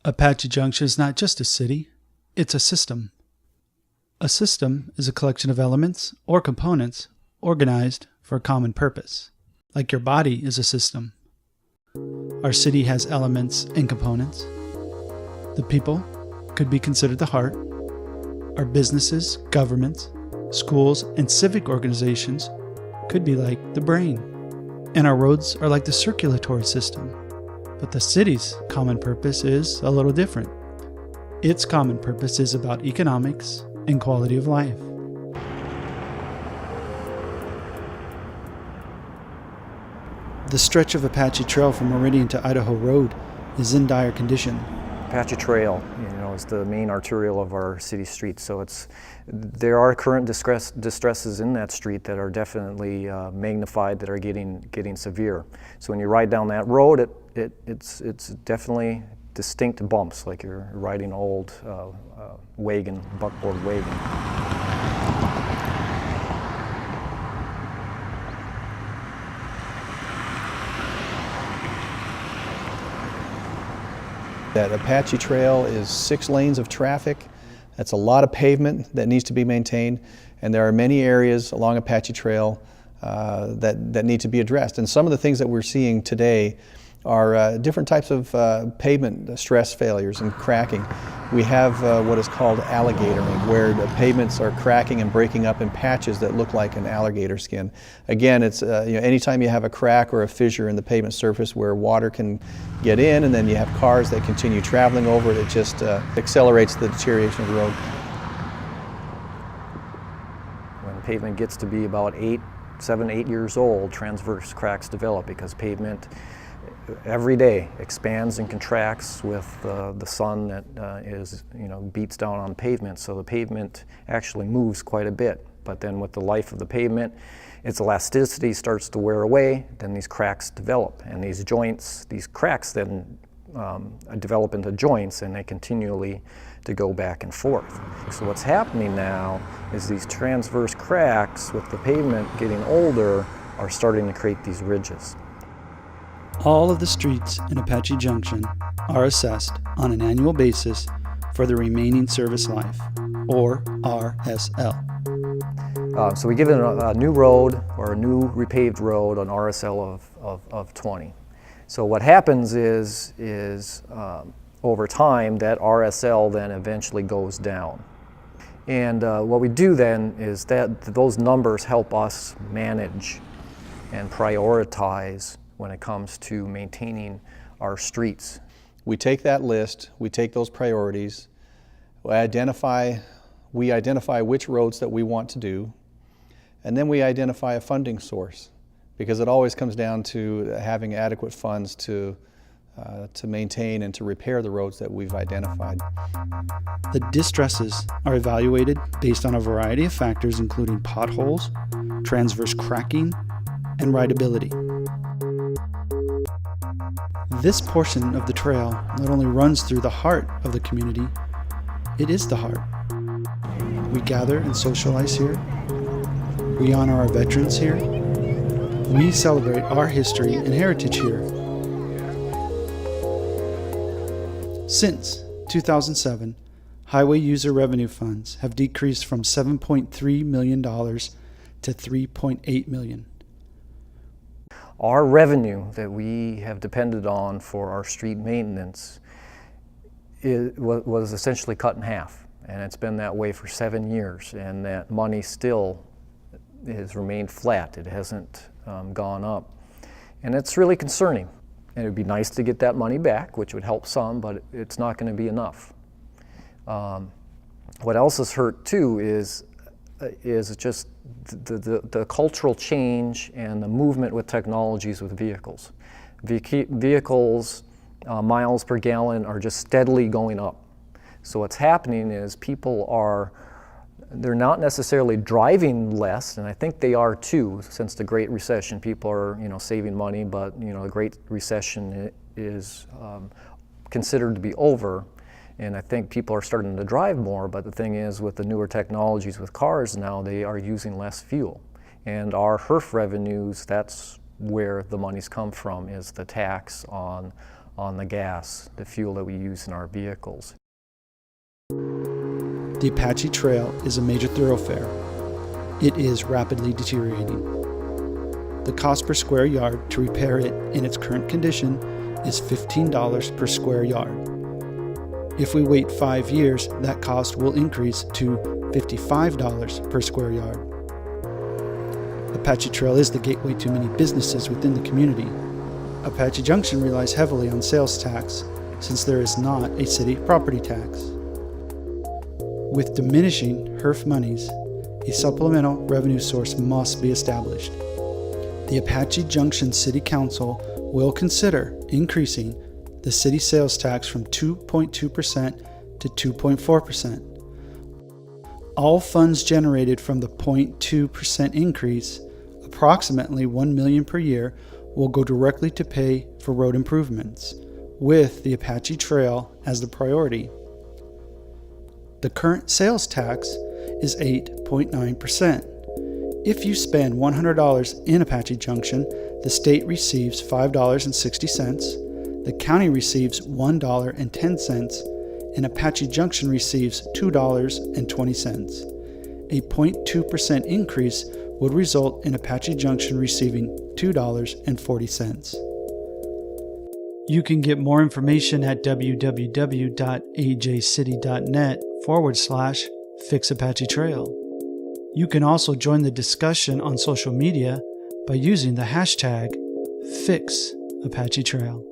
Apache Junction is not just a city, it's a system. A system is a collection of elements or components organized for a common purpose. Like your body is a system. Our city has elements and components. The people could be considered the heart. Our businesses, governments, schools, and civic organizations could be like the brain. And our roads are like the circulatory system. But the city's common purpose is a little different. Its common purpose is about economics and quality of life. The stretch of Apache Trail from Meridian to Idaho Road is in dire condition. Apache Trail, is the main arterial of our city streets. So there are current distresses in that street that are definitely magnified, that are getting severe. So when you ride down that road, it's definitely distinct bumps, like you're riding an old buckboard wagon. That Apache Trail is 6 lanes of traffic. That's a lot of pavement that needs to be maintained, and there are many areas along Apache Trail that need to be addressed. And some of the things that we're seeing today are different types of pavement stress failures and cracking. We have what is called alligatoring, where the pavements are cracking and breaking up in patches that look like an alligator skin. Again, it's anytime you have a crack or a fissure in the pavement surface where water can get in, and then you have cars that continue traveling over it, it just accelerates the deterioration of the road. When pavement gets to be about 7, 8 years old, transverse cracks develop because pavement every day expands and contracts with the sun that beats down on pavement, so the pavement actually moves quite a bit. But then with the life of the pavement, its elasticity starts to wear away, then these cracks develop, and these cracks then develop into joints, and they continually to go back and forth. So what's happening now is these transverse cracks with the pavement getting older are starting to create these ridges. All of the streets in Apache Junction are assessed on an annual basis for the remaining service life, or RSL. So we give it a new road or a new repaved road an RSL of 20. So what happens is over time that RSL then eventually goes down. And what we do then is that those numbers help us manage and prioritize when it comes to maintaining our streets. We take that list, we take those priorities, we identify which roads that we want to do, and then we identify a funding source, because it always comes down to having adequate funds to maintain and to repair the roads that we've identified. The distresses are evaluated based on a variety of factors, including potholes, transverse cracking, and rideability. This portion of the trail not only runs through the heart of the community, it is the heart. We gather and socialize here. We honor our veterans here. We celebrate our history and heritage here. Since 2007, highway user revenue funds have decreased from $7.3 million to $3.8 million. Our revenue that we have depended on for our street maintenance was essentially cut in half, and it's been that way for 7 years, and that money still has remained flat. It hasn't gone up, and it's really concerning. And it would be nice to get that money back, which would help some, but it's not going to be enough. What else has hurt too is just the cultural change and the movement with technologies with vehicles. Vehicles, miles per gallon are just steadily going up. So what's happening is they're not necessarily driving less, and I think they are too. Since the Great Recession, people are saving money, but the Great Recession is considered to be over. And I think people are starting to drive more, but the thing is, with the newer technologies with cars now, they are using less fuel. And our HERF revenues, that's where the money's come from, is the tax on on the gas, the fuel that we use in our vehicles. The Apache Trail is a major thoroughfare. It is rapidly deteriorating. The cost per square yard to repair it in its current condition is $15 per square yard. If we wait 5 years, that cost will increase to $55 per square yard. Apache Trail is the gateway to many businesses within the community. Apache Junction relies heavily on sales tax, since there is not a city property tax. With diminishing HERF monies, a supplemental revenue source must be established. The Apache Junction City Council will consider increasing the city sales tax from 2.2% to 2.4%. All funds generated from the 0.2% increase, approximately $1 million per year, will go directly to pay for road improvements, with the Apache Trail as the priority. The current sales tax is 8.9%. If you spend $100 in Apache Junction, the state receives $5.60, the county receives $1.10, and Apache Junction receives $2.20. A 0.2% increase would result in Apache Junction receiving $2.40. You can get more information at www.ajcity.net/fixapachetrail. You can also join the discussion on social media by using the hashtag #FixApacheTrail.